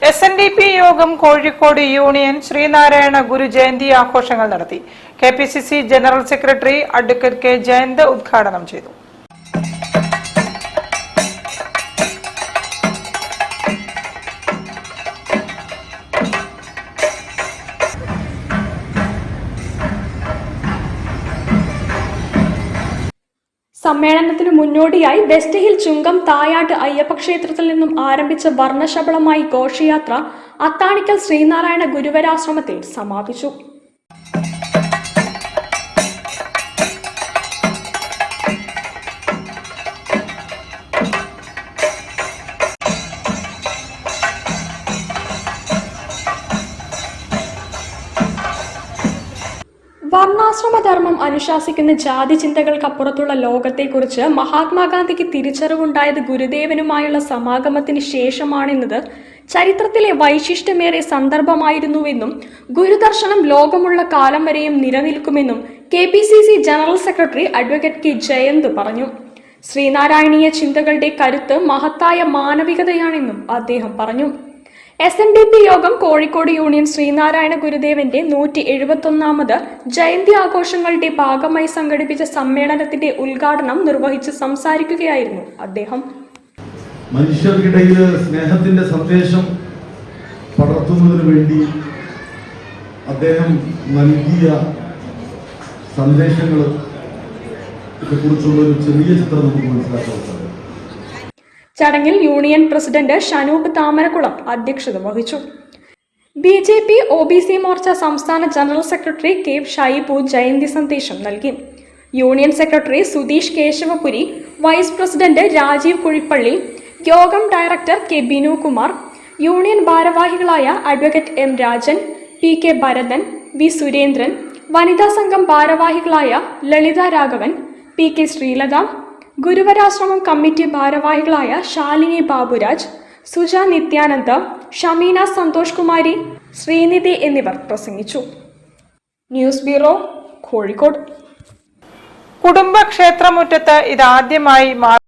SNDP യോഗം Kozhikode union Sreenarayana ഗുരു ജയന്തി ആഘോഷങ്ങൾ നടത്തി. KPCC general secretary advocate K Jayant ഉദ്ഘാടനം ചെയ്തു. സമ്മേളനത്തിനു മുന്നോടിയായി വെസ്റ്റ് ഹിൽ ചുങ്കം തായാട്ട് അയ്യപ്പ ക്ഷേത്രത്തിൽ നിന്നും ആരംഭിച്ച വർണ്ണശബളമായി ഘോഷയാത്ര അത്താണിക്കൽ ശ്രീനാരായണ ഗുരുവരാശ്രമത്തിൽ സമാപിച്ചു. വർണ്ണാശ്രമധർമ്മം അനുശാസിക്കുന്ന ജാതി ചിന്തകൾക്കപ്പുറത്തുള്ള ലോകത്തെക്കുറിച്ച് മഹാത്മാഗാന്ധിക്ക് തിരിച്ചറിവുണ്ടായത് ഗുരുദേവനുമായുള്ള സമാഗമത്തിന് ശേഷമാണെന്നത് ചരിത്രത്തിലെ വൈശിഷ്ട്യമേറിയ സന്ദർഭമായിരുന്നുവെന്നും ഗുരുദർശനം ലോകമുള്ള കാലം വരെയും നിലനിൽക്കുമെന്നും KPCC general secretary advocate K Jayant പറഞ്ഞു. ശ്രീനാരായണീയ ചിന്തകളുടെ കരുത്ത് മഹത്തായ മാനവികതയാണെന്നും അദ്ദേഹം പറഞ്ഞു. SNDP യോഗം കോഴിക്കോട് യൂണിയൻ ശ്രീനാരായണ ഗുരുദേവന്റെ 171ാമത് ജയന്തി ആഘോഷങ്ങളുടെ ഭാഗമായി സംഘടിപ്പിച്ച സമ്മേളനത്തിന്റെ ഉദ്ഘാടനം നിർവഹിച്ച് സംസാരിക്കുകയായിരുന്നു അദ്ദേഹം. മനുഷ്യർക്കിടയിൽ സ്നേഹത്തിന്റെ സന്ദേശം പടർത്തുന്നതിന് വേണ്ടി അദ്ദേഹം നൽകിയ സന്ദേശങ്ങളെ കുറിച്ചുള്ള ഒരു ചെറിയ ചിത്രം നമുക്ക് മനസ്സിലാക്കാൻ സാധിക്കും. ചടങ്ങിൽ യൂണിയൻ പ്രസിഡന്റ് ഷനൂപ് താമരക്കുളം അധ്യക്ഷത വഹിച്ചു. BJP OBC മോർച്ച സംസ്ഥാന ജനറൽ സെക്രട്ടറി K ഷൈബു ജയന്തി സന്ദേശം നൽകി. Union secretary Sudheesh Keshavapuri, vice president Rajeev Kuzhippalli, യോഗം ഡയറക്ടർ K ബിനുകുമാർ, യൂണിയൻ ഭാരവാഹികളായ advocate M Rajan, PK Bharathan, V Surendran, വനിതാ സംഘം ഭാരവാഹികളായ ലളിത രാഘവൻ, PK ശ്രീലത, ഗുരുവരാശ്രമം കമ്മിറ്റി ഭാരവാഹികളായ ശാലിനി ബാബുരാജ്, സുജ നിത്യാനന്ദ, ഷമീന സന്തോഷ് കുമാരി, ശ്രീനിധി എന്നിവർ പ്രസംഗിച്ചു. News bureau, Kozhikode. കുടുംബക്ഷേത്രമുറ്റത്ത് ഇതാദ്യമായി